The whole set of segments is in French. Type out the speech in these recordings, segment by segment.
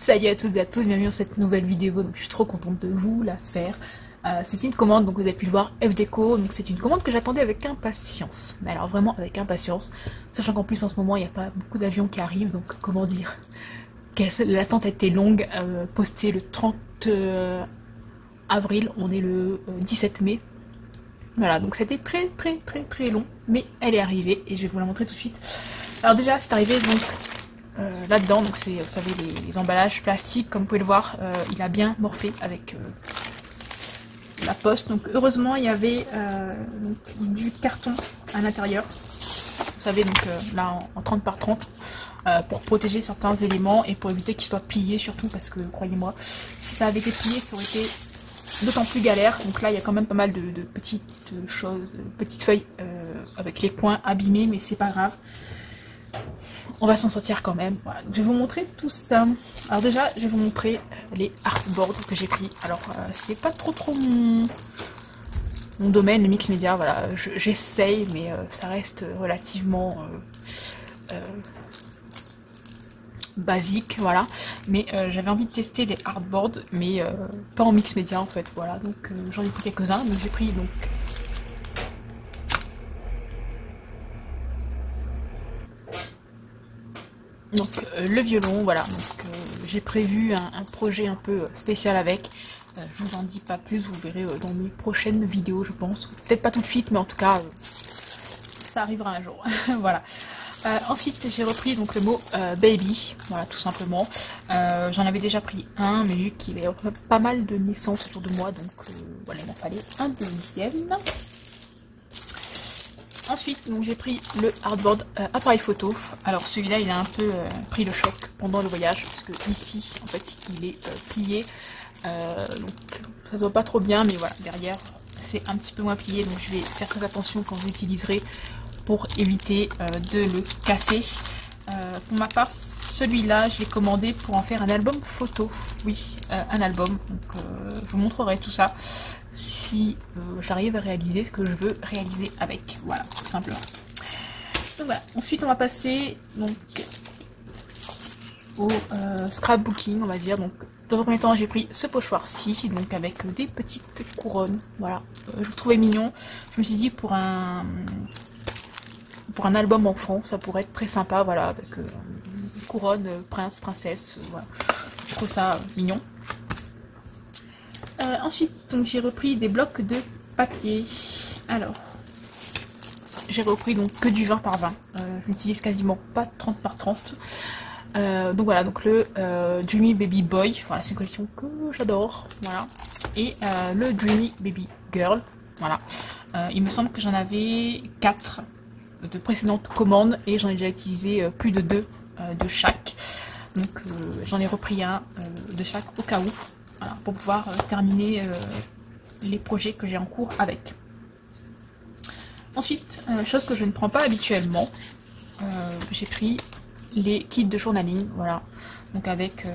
Salut à toutes et à tous, bienvenue dans cette nouvelle vidéo. Donc je suis trop contente de vous la faire. C'est une commande, donc vous avez pu le voir, FDeco. Donc c'est une commande que j'attendais avec impatience. Mais alors vraiment avec impatience. Sachant qu'en plus en ce moment il n'y a pas beaucoup d'avions qui arrivent, donc comment dire, l'attente a été longue. Postée le 30 avril, on est le 17 mai. Voilà, donc c'était très long, mais elle est arrivée et je vais vous la montrer tout de suite. Alors déjà c'est arrivé donc là-dedans, donc c'est, vous savez, les emballages plastiques, comme vous pouvez le voir, il a bien morflé avec la poste. Donc heureusement il y avait donc, du carton à l'intérieur, vous savez, donc là en 30 par 30, pour protéger certains éléments et pour éviter qu'ils soient pliés surtout, parce que croyez-moi, si ça avait été plié ça aurait été d'autant plus galère. Donc là il y a quand même pas mal de petites choses, petites feuilles avec les coins abîmés, mais c'est pas grave. On va s'en sortir quand même. Voilà. Je vais vous montrer tout ça. Alors déjà, je vais vous montrer les artboards que j'ai pris. Alors, c'est pas trop mon domaine, le mix média. Voilà, j'essaye, mais ça reste relativement basique, voilà. Mais j'avais envie de tester des artboards, mais pas en mix média en fait. Voilà, donc j'en ai pris quelques-uns. Donc j'ai pris donc le violon, voilà. Donc j'ai prévu un projet un peu spécial avec. Je vous en dis pas plus, vous verrez dans mes prochaines vidéos, je pense. Peut-être pas tout de suite, mais en tout cas, ça arrivera un jour. Voilà. Ensuite, j'ai repris donc le mot baby, voilà, tout simplement. J'en avais déjà pris un, mais vu qu'il y avait pas mal de naissances autour de moi, donc voilà, il m'en fallait un deuxième. Ensuite, donc j'ai pris le artboard appareil photo. Alors celui-là, il a un peu pris le choc pendant le voyage, parce que ici, en fait, il est plié. Donc ça se voit pas trop bien, mais voilà, derrière, c'est un petit peu moins plié. Donc je vais faire très attention quand je l'utiliserai pour éviter de le casser. Pour ma part, celui-là, je l'ai commandé pour en faire un album photo. Oui, un album. Donc je vous montrerai tout ça si j'arrive à réaliser ce que je veux réaliser avec. Voilà, tout simplement. Donc voilà. Ensuite, on va passer donc au scrapbooking, on va dire. Donc dans un premier temps, j'ai pris ce pochoir-ci, donc avec des petites couronnes. Voilà, je le trouvais mignon. Je me suis dit pour un album enfant, ça pourrait être très sympa, voilà, avec une couronne prince, princesse, voilà. Je trouve ça mignon. Ensuite, donc j'ai repris des blocs de papier. Alors, j'ai repris donc que du 20 par 20. Je n'utilise quasiment pas 30 par 30. Donc voilà, donc le Dreamy Baby Boy, voilà, c'est une collection que j'adore, voilà. Et le Dreamy Baby Girl, voilà. Il me semble que j'en avais 4 de précédentes commandes et j'en ai déjà utilisé plus de 2 de chaque. Donc j'en ai repris un de chaque au cas où, voilà, pour pouvoir terminer les projets que j'ai en cours avec. Ensuite, chose que je ne prends pas habituellement, j'ai pris les kits de journaling, voilà, donc avec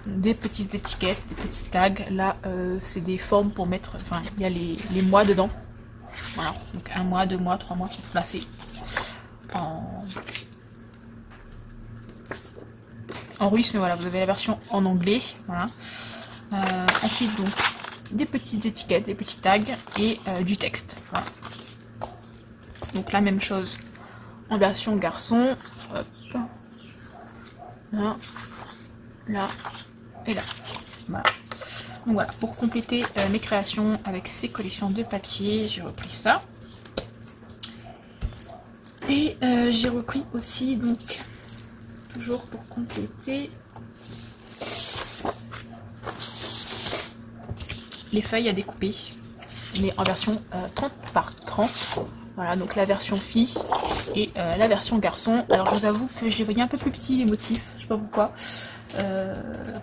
des petites étiquettes, des petits tags. Là c'est des formes pour mettre, enfin il y a les mois dedans, voilà, donc 1 mois, 2 mois, 3 mois qui sont placés en russe, mais voilà, vous avez la version en anglais, voilà. Ensuite donc des petites étiquettes, des petits tags et du texte, voilà. Donc la même chose en version garçon, hop, là, là et là, voilà. Donc voilà, pour compléter mes créations avec ces collections de papier, j'ai repris ça. Et j'ai repris aussi, donc, toujours pour compléter, les feuilles à découper, mais en version 30 par 30. Voilà, donc la version fille et la version garçon. Alors je vous avoue que je les voyais un peu plus petits les motifs, je sais pas pourquoi.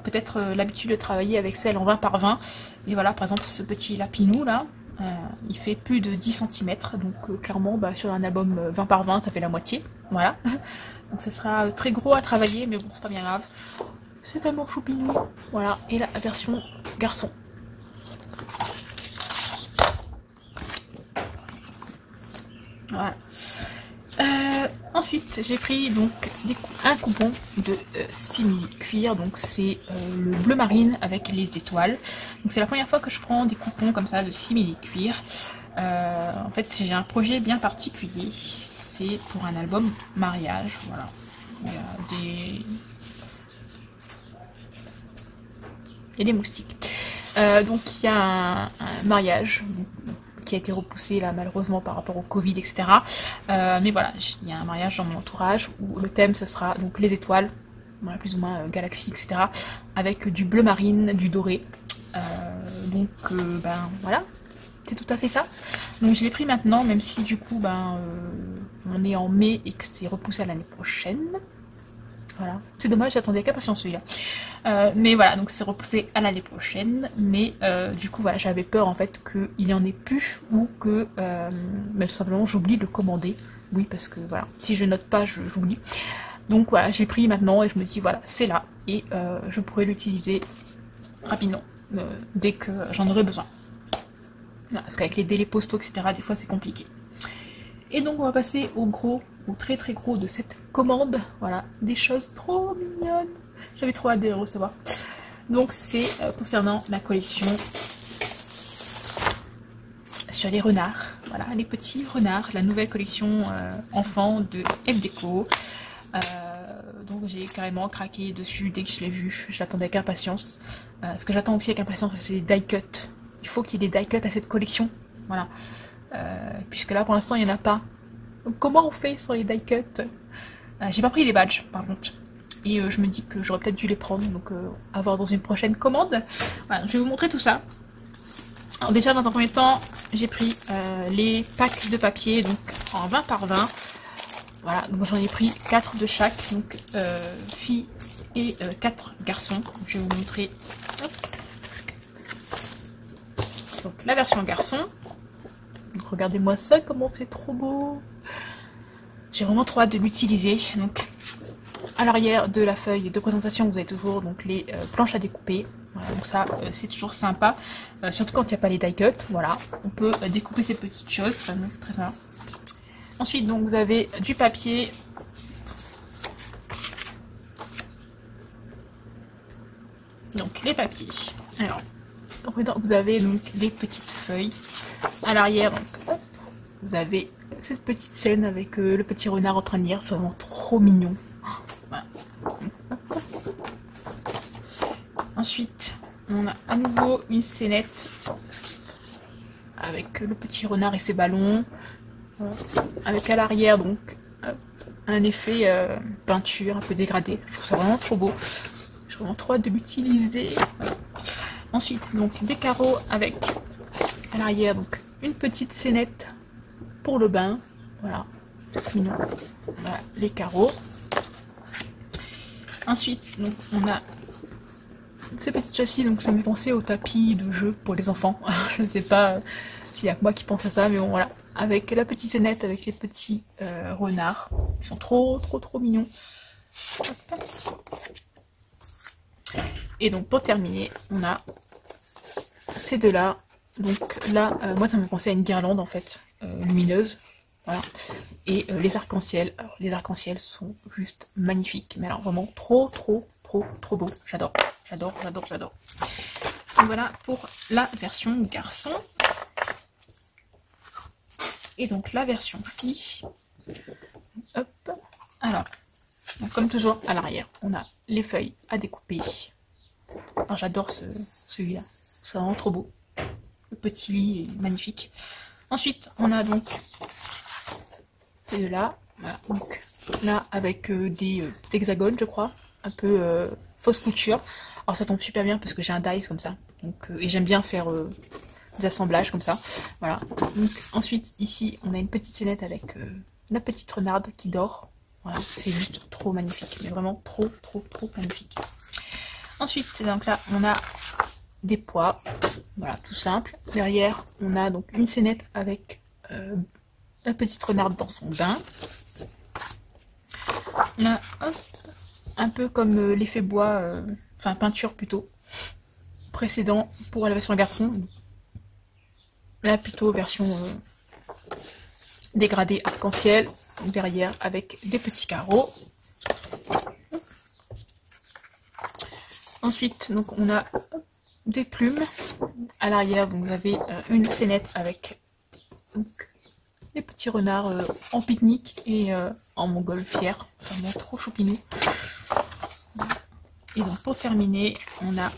Peut-être l'habitude de travailler avec celle en 20 par 20. Et voilà, par exemple ce petit lapinou là, il fait plus de 10 cm. Donc clairement bah, sur un album 20 par 20 ça fait la moitié. Voilà. Donc ça sera très gros à travailler, mais bon c'est pas bien grave. C'est tellement choupinou. Voilà, et la version garçon. Voilà. Ensuite, j'ai pris donc un coupon de simili cuir, donc c'est le bleu marine avec les étoiles. Donc c'est la première fois que je prends des coupons comme ça de simili cuir. En fait, j'ai un projet bien particulier, c'est pour un album mariage, voilà. Il y a des moustiques. Donc il y a un mariage qui a été repoussé là malheureusement par rapport au Covid, etc. Mais voilà, il y a un mariage dans mon entourage où le thème ça sera donc les étoiles, voilà, plus ou moins galaxies, etc. Avec du bleu marine, du doré. Donc ben voilà, c'est tout à fait ça. Donc je l'ai pris maintenant, même si du coup ben on est en mai et que c'est repoussé à l'année prochaine. Voilà, c'est dommage, j'attendais avec impatience celui-là. Mais voilà, donc c'est repoussé à l'année prochaine. Mais du coup, voilà, j'avais peur en fait qu'il n'y en ait plus ou que tout simplement j'oublie de le commander. Oui, parce que voilà, si je note pas, j'oublie. Donc voilà, j'ai pris maintenant et je me dis voilà, c'est là. Et je pourrais l'utiliser rapidement dès que j'en aurai besoin. Voilà, parce qu'avec les délais postaux, etc., des fois c'est compliqué. Et donc on va passer au gros, au très très gros de cette commande. Voilà, des choses trop mignonnes. J'avais trop hâte de les recevoir. Donc c'est concernant la collection sur les renards. Voilà, les petits renards, la nouvelle collection enfant de FDeco. Donc j'ai carrément craqué dessus dès que je l'ai vu. Je l'attendais avec impatience. Ce que j'attends aussi avec impatience, c'est des die cuts. Il faut qu'il y ait des die cuts à cette collection. Voilà. Puisque là pour l'instant il n'y en a pas. Donc comment on fait sur les die cuts? J'ai pas pris les badges par contre. Et je me dis que j'aurais peut-être dû les prendre, donc à voir dans une prochaine commande. Voilà, je vais vous montrer tout ça. Alors déjà dans un premier temps, j'ai pris les packs de papier, donc en 20 par 20. Voilà, donc j'en ai pris 4 de chaque, donc filles et 4 garçons. Donc, je vais vous montrer hop. Donc la version garçon. Donc regardez-moi ça, comment c'est trop beau. J'ai vraiment trop hâte de l'utiliser. Donc à l'arrière de la feuille de présentation, vous avez toujours donc les planches à découper. Voilà, donc ça, c'est toujours sympa. Surtout quand il n'y a pas les die cuts. Voilà, on peut découper ces petites choses. C'est vraiment très sympa. Ensuite, donc vous avez du papier. Donc les papiers. Alors, vous avez donc les petites feuilles. À l'arrière, donc hop, vous avez cette petite scène avec le petit renard en train de lire. C'est vraiment trop mignon. Voilà. Ensuite, on a à nouveau une scénette avec le petit renard et ses ballons. Voilà. Avec à l'arrière donc un effet peinture un peu dégradé. Je trouve ça vraiment trop beau. J'ai vraiment trop hâte de l'utiliser. Voilà. Ensuite, donc des carreaux avec à l'arrière donc une petite scénette pour le bain. Voilà, c'est mignon. Voilà, les carreaux. Ensuite, donc on a ces petits châssis, donc ça me fait penser au tapis de jeu pour les enfants. Je ne sais pas s'il y a que moi qui pense à ça, mais bon voilà. Avec la petite scénette, avec les petits renards. Ils sont trop mignons. Et donc pour terminer, on a ces deux-là. Donc là, moi ça me fait penser à une guirlande en fait, lumineuse. Voilà. Et les arcs-en-ciel. Alors les arcs-en-ciel sont juste magnifiques. Mais alors vraiment trop beau. J'adore. Donc voilà pour la version garçon. Et donc la version fille. Hop. Alors, donc, comme toujours à l'arrière, on a les feuilles à découper. Alors j'adore celui-là. C'est vraiment trop beau. Le petit lit est magnifique. Ensuite, on a donc ces deux-là. Voilà, donc là avec des hexagones, je crois. Un peu fausse couture. Alors ça tombe super bien parce que j'ai un dice comme ça. Donc, et j'aime bien faire des assemblages comme ça. Voilà. Donc, ensuite, ici, on a une petite scénette avec la petite renarde qui dort. Voilà, c'est juste trop magnifique. Mais vraiment trop magnifique. Ensuite, donc là, on a des pois. Voilà, tout simple. Derrière, on a donc une scénette avec la petite renarde dans son bain. Là, hop, un peu comme l'effet bois, enfin peinture plutôt, précédent pour la version garçon. Là, plutôt version dégradée arc-en-ciel. donc derrière avec des petits carreaux. Ensuite, donc on a des plumes. À l'arrière, vous avez une scénette avec donc, des petits renards en pique-nique et en montgolfière. Vraiment trop choupinou. Et donc pour terminer, on a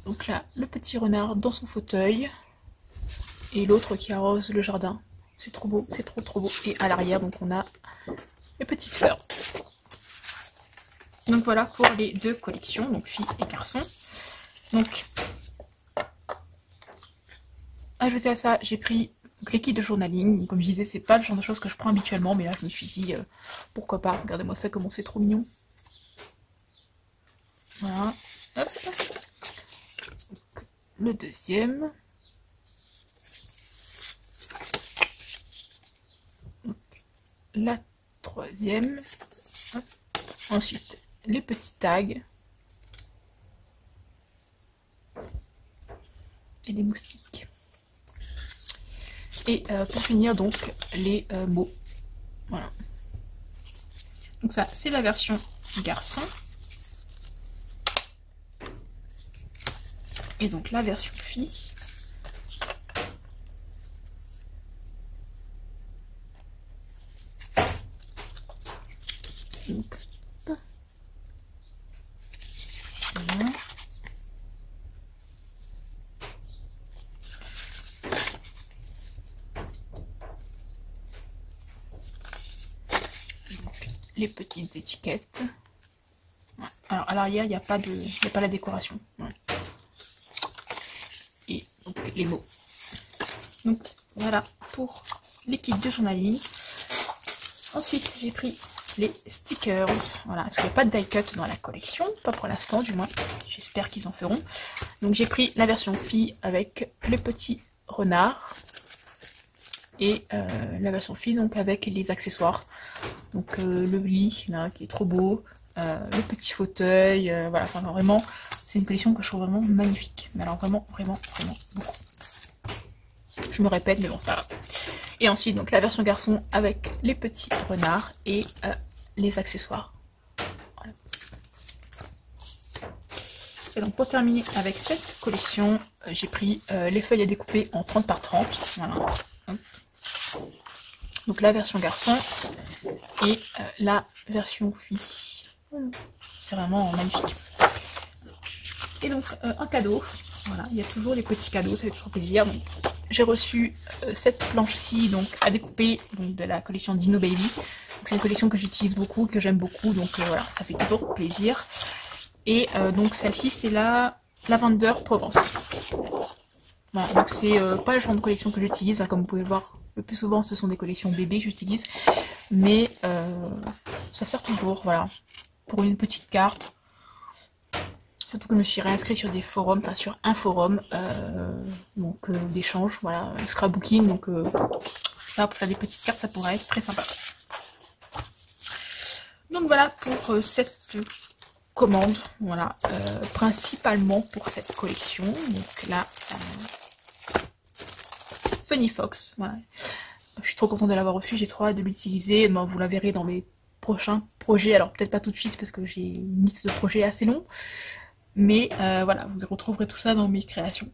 donc là le petit renard dans son fauteuil et l'autre qui arrose le jardin. C'est trop beau, c'est trop beau. Et à l'arrière, donc on a les petites fleurs. Donc voilà pour les deux collections, donc filles et garçons. Donc, ajouté à ça, j'ai pris les kits de journaling. Comme je disais, c'est pas le genre de choses que je prends habituellement, mais là je me suis dit pourquoi pas. Regardez-moi ça, comment c'est trop mignon. Voilà. Hop. Donc, le deuxième. Donc, la troisième. Hop. Ensuite, les petits tags. Et les moustiques. Et pour finir, donc, les mots. Voilà. Donc ça, c'est la version garçon. Et donc la version fille. Donc, voilà. Donc, les petites étiquettes. Ouais. Alors à l'arrière, il n'y a pas la décoration. Ouais. Et donc les mots. Donc voilà pour les kits de journaling. Ensuite, j'ai pris les stickers. Voilà, parce qu'il n'y a pas de die cut dans la collection, pas pour l'instant du moins. J'espère qu'ils en feront. Donc j'ai pris la version fille avec les petits renards et la version fille donc avec les accessoires. Donc le lit là qui est trop beau, le petit fauteuil, voilà, enfin vraiment c'est une collection que je trouve vraiment magnifique. Mais alors vraiment beaucoup. Je me répète mais bon c'est pas grave. Et ensuite donc la version garçon avec les petits renards et les accessoires. Voilà. Et donc pour terminer avec cette collection, j'ai pris les feuilles à découper en 30 par 30. Voilà. Donc la version garçon et la version fille. C'est vraiment magnifique. Et donc un cadeau. Voilà, il y a toujours les petits cadeaux, ça fait toujours plaisir. J'ai reçu cette planche-ci donc à découper donc, de la collection Dino Baby. C'est une collection que j'utilise beaucoup, que j'aime beaucoup, donc voilà, ça fait toujours plaisir. Et donc celle-ci c'est la Lavender Provence. Voilà, donc c'est pas le genre de collection que j'utilise, comme vous pouvez le voir, le plus souvent ce sont des collections bébés que j'utilise, mais ça sert toujours, voilà, pour une petite carte. Surtout que je me suis réinscrite sur des forums, enfin sur un forum donc d'échange, voilà, scrapbooking, donc ça pour faire des petites cartes ça pourrait être très sympa. Donc voilà pour cette commande, voilà, principalement pour cette collection. Donc là, Funny Fox, voilà. Je suis trop contente de l'avoir reçu, j'ai trop hâte de l'utiliser. Bon, vous la verrez dans mes prochains projets, alors peut-être pas tout de suite parce que j'ai une liste de projets assez long. Mais voilà, vous retrouverez tout ça dans mes créations.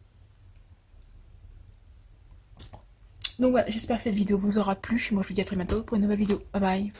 Donc voilà, j'espère que cette vidéo vous aura plu. Moi je vous dis à très bientôt pour une nouvelle vidéo. Bye bye.